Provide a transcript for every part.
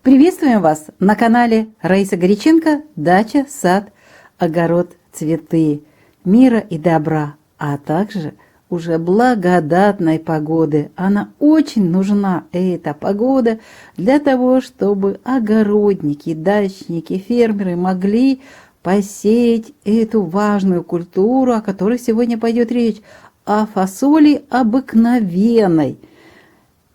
Приветствуем вас на канале Раиса Горяченко «Дача, сад, огород, цветы», мира и добра, а также уже благодатной погоды. Она очень нужна, эта погода, для того, чтобы огородники, дачники, фермеры могли посеять эту важную культуру, о которой сегодня пойдет речь, о фасоли обыкновенной.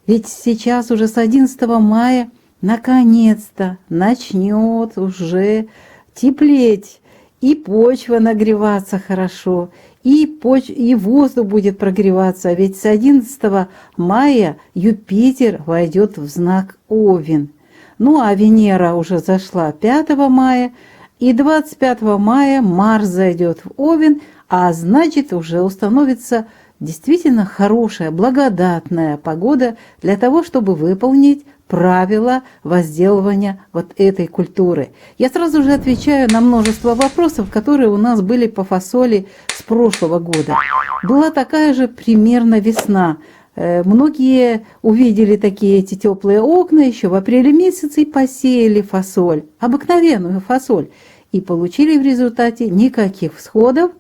Ведь сейчас уже с 11 мая наконец-то начнет уже теплеть, и почва нагреваться хорошо, и воздух будет прогреваться. Ведь с 11 мая Юпитер войдет в знак Овен. Ну а Венера уже зашла 5 мая, и 25 мая Марс зайдет в Овен, а значит уже установится действительно хорошая, благодатная погода для того, чтобы выполнить правила возделывания вот этой культуры. Я сразу же отвечаю на множество вопросов, которые у нас были по фасоли с прошлого года. Была такая же примерно весна. Многие увидели такие эти теплые окна еще в апреле месяце и посеяли фасоль, обыкновенную фасоль, и получили в результате никаких всходов.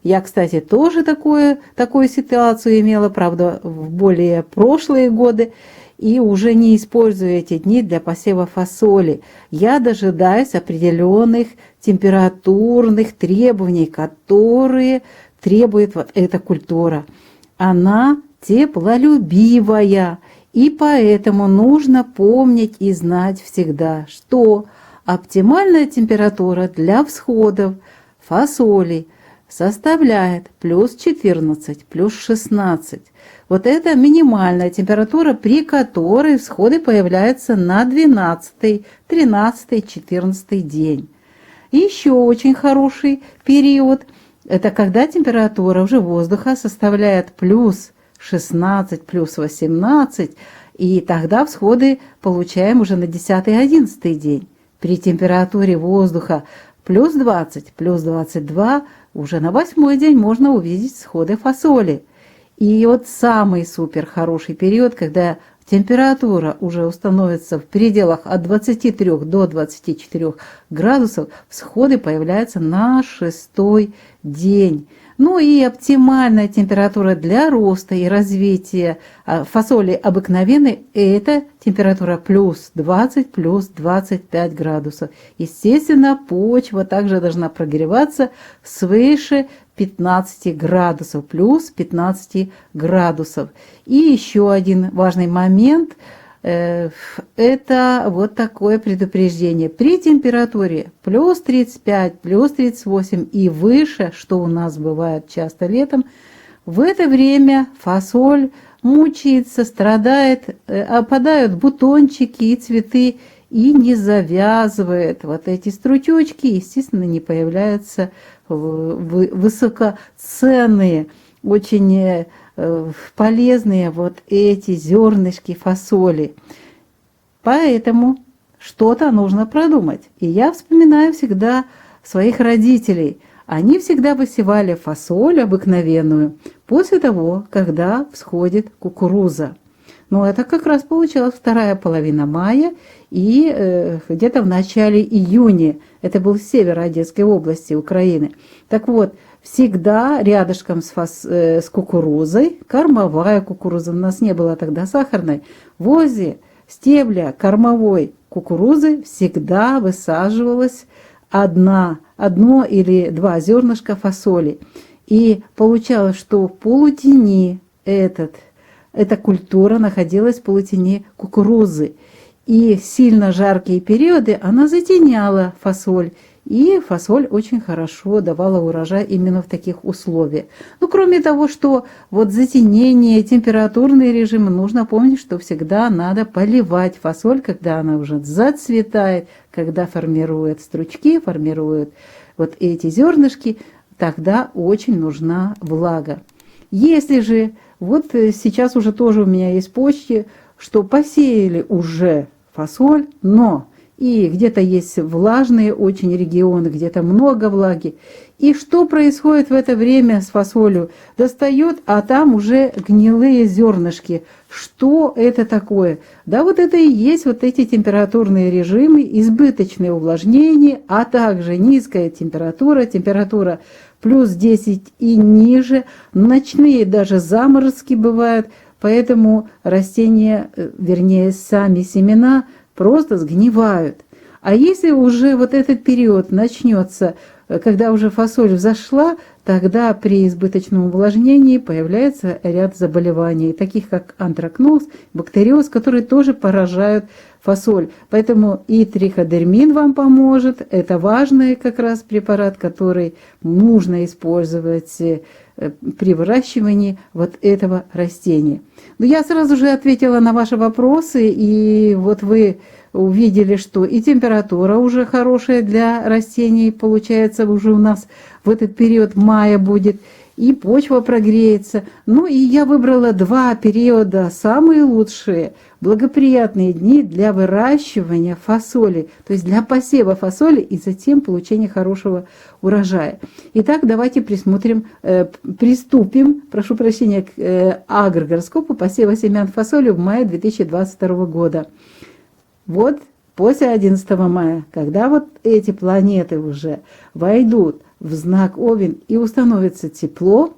Я, кстати, тоже такую ситуацию имела, правда, в более прошлые годы, и уже не использую эти дни для посева фасоли. Я дожидаюсь определенных температурных требований, которые требует вот эта культура. Она теплолюбивая, и поэтому нужно помнить и знать всегда, что оптимальная температура для всходов фасоли составляет плюс 14, плюс 16. Вот это минимальная температура, при которой всходы появляются на 12, 13, 14 день. И еще очень хороший период – это когда температура уже воздуха составляет плюс 16, плюс 18, и тогда всходы получаем уже на 10-11 день. При температуре воздуха плюс 20, плюс 22 уже на 8-й день можно увидеть всходы фасоли. И вот самый супер хороший период, когда температура уже установится в пределах от 23 до 24 градусов, всходы появляются на 6-й день. Ну и оптимальная температура для роста и развития фасоли обыкновенной – это температура плюс 20, плюс 25 градусов. Естественно, почва также должна прогреваться свыше 15 градусов, плюс 15 градусов. И еще один важный момент – это вот такое предупреждение. При температуре плюс 35, плюс 38 и выше, что у нас бывает часто летом, в это время фасоль мучается, страдает, опадают бутончики и цветы, и не завязывает вот эти стручочки, естественно, не появляются высокоценные, очень полезные вот эти зернышки фасоли. Поэтому что-то нужно продумать. И я вспоминаю всегда своих родителей. Они всегда высевали фасоль обыкновенную после того, когда всходит кукуруза. Но это как раз получилась вторая половина мая и где-то в начале июня. Это был север Одесской области Украины. Так вот, всегда рядышком с кукурузой, кормовая кукуруза, у нас не было тогда сахарной, возле стебля кормовой кукурузы всегда высаживалось одно или два зернышка фасоли. И получалось, что в полутени эта культура находилась в полутени кукурузы. И в сильно жаркие периоды она затеняла фасоль. И фасоль очень хорошо давала урожай именно в таких условиях. Ну, кроме того, что вот затенение, температурный режим, нужно помнить, что всегда надо поливать фасоль, когда она уже зацветает, когда формирует стручки, формирует вот эти зернышки, тогда очень нужна влага. Если же, вот сейчас уже тоже у меня есть почки, что посеяли уже фасоль, но и где-то есть влажные очень регионы, где-то много влаги. И что происходит в это время с фасолью? Достает, а там уже гнилые зернышки. Что это такое? Да вот это и есть вот эти температурные режимы, избыточное увлажнение, а также низкая температура, температура плюс 10 и ниже, ночные даже заморозки бывают, поэтому растения, вернее сами семена, просто сгнивают. А если уже вот этот период начнется, когда уже фасоль взошла, тогда при избыточном увлажнении появляется ряд заболеваний, таких как антракноз, бактериоз, которые тоже поражают фасоль. Поэтому и триходермин вам поможет. Это важный как раз препарат, который нужно использовать при выращивании вот этого растения. Но я сразу же ответила на ваши вопросы, и вот вы увидели, что и температура уже хорошая для растений, получается, уже у нас в этот период мая будет, и почва прогреется. Ну и я выбрала два периода, самые лучшие, благоприятные дни для выращивания фасоли, то есть для посева фасоли и затем получения хорошего урожая. Итак, давайте приступим, прошу прощения, к агрогороскопу посева семян фасоли в мае 2022 года. Вот после 11 мая, когда вот эти планеты уже войдут в знак Овен и установится тепло,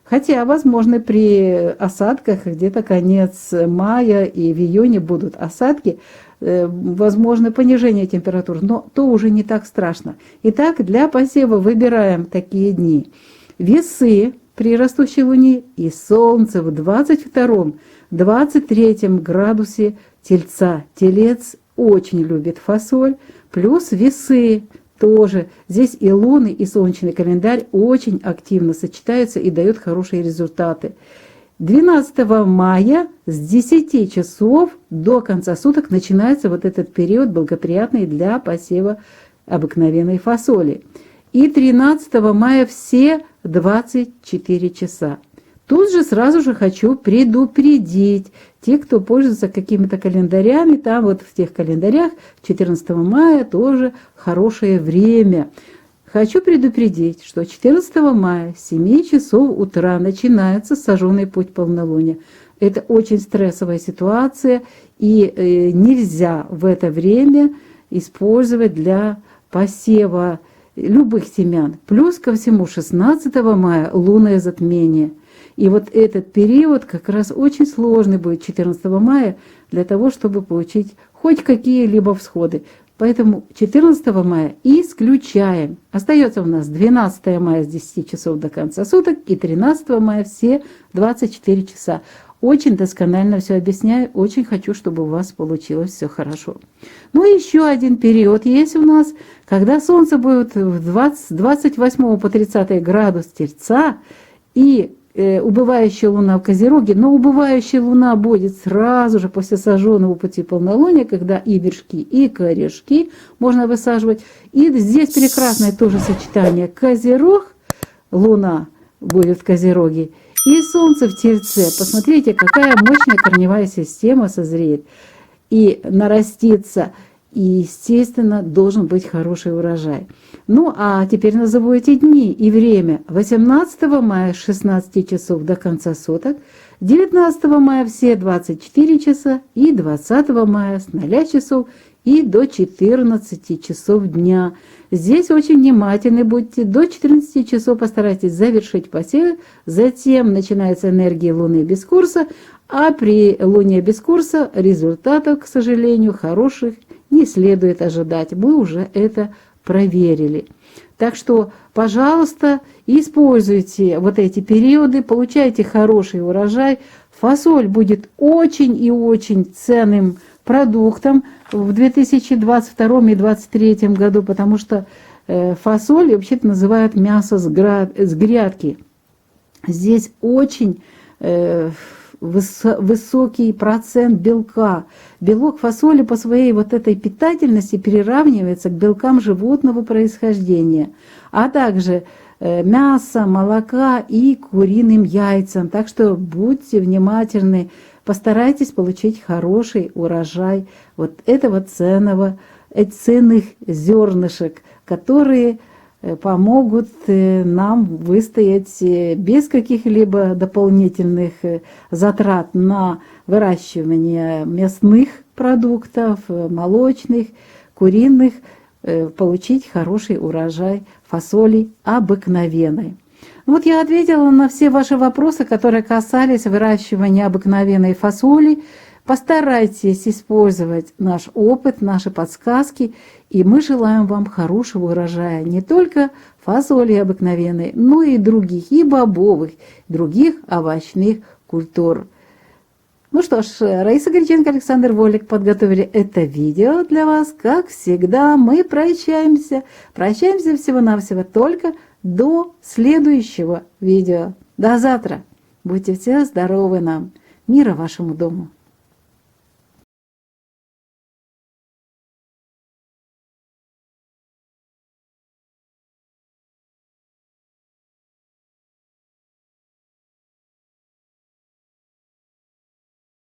хотя, возможно, при осадках где-то конец мая и в июне будут осадки, возможно понижение температур, но то уже не так страшно. Итак, для посева выбираем такие дни. Весы при растущей луне и солнце в 22-23 градусе Тельца. Телец очень любит фасоль, плюс весы тоже. Здесь и лунный, и солнечный календарь очень активно сочетаются и дают хорошие результаты. 12 мая с 10 часов до конца суток начинается вот этот период благоприятный для посева обыкновенной фасоли. И 13 мая все 24 часа. Тут же сразу же хочу предупредить те, кто пользуется какими-то календарями, там вот в тех календарях 14 мая тоже хорошее время. Хочу предупредить, что 14 мая с 7 часов утра начинается сожженный путь полнолуния. Это очень стрессовая ситуация, и нельзя в это время использовать для посева любых семян. Плюс ко всему 16 мая лунное затмение. И вот этот период как раз очень сложный будет 14 мая для того, чтобы получить хоть какие-либо всходы. Поэтому 14 мая исключаем. Остается у нас 12 мая с 10 часов до конца суток и 13 мая все 24 часа. Очень досконально все объясняю, очень хочу, чтобы у вас получилось все хорошо. Ну и еще один период есть у нас, когда Солнце будет с 28 по 30 градус Тельца и убывающая луна в Козероге, но убывающая луна будет сразу же после сожженного пути полнолуния, когда и вершки, и корешки можно высаживать. И здесь прекрасное тоже сочетание Козерог, луна будет в Козероге, и Солнце в Тельце. Посмотрите, какая мощная корневая система созреет и нарастится. И, естественно, должен быть хороший урожай. Ну, а теперь назову эти дни и время. 18 мая с 16 часов до конца суток, 19 мая все 24 часа и 20 мая с 0 часов и до 14 часов дня. Здесь очень внимательны будьте. До 14 часов постарайтесь завершить посев. Затем начинается энергия Луны без курса, а при Луне без курса результатов, к сожалению, хороших не следует ожидать. Мы уже это проверили. Так что, пожалуйста, используйте вот эти периоды, получайте хороший урожай. Фасоль будет очень и очень ценным продуктом в 2022 и 2023 году, потому что фасоль вообще-то называют мясо с грядки. Здесь очень высокий процент белка. Белок фасоли по своей вот этой питательности приравнивается к белкам животного происхождения, а также мяса, молока и куриным яйцам. Так что будьте внимательны постарайтесь получить хороший урожай вот этого ценных зернышек, которые помогут нам выстоять без каких-либо дополнительных затрат на выращивание мясных продуктов, молочных, куриных, получить хороший урожай фасоли обыкновенной. Вот я ответила на все ваши вопросы, которые касались выращивания обыкновенной фасоли. Постарайтесь использовать наш опыт, наши подсказки, и мы желаем вам хорошего урожая не только фасоли обыкновенной, но и других, и бобовых, других овощных культур. Ну что ж, Раиса Греченко, Александр Волик подготовили это видео для вас. Как всегда, мы прощаемся. Прощаемся всего-навсего только до следующего видео. До завтра. Будьте все здоровы нам. Мира вашему дому.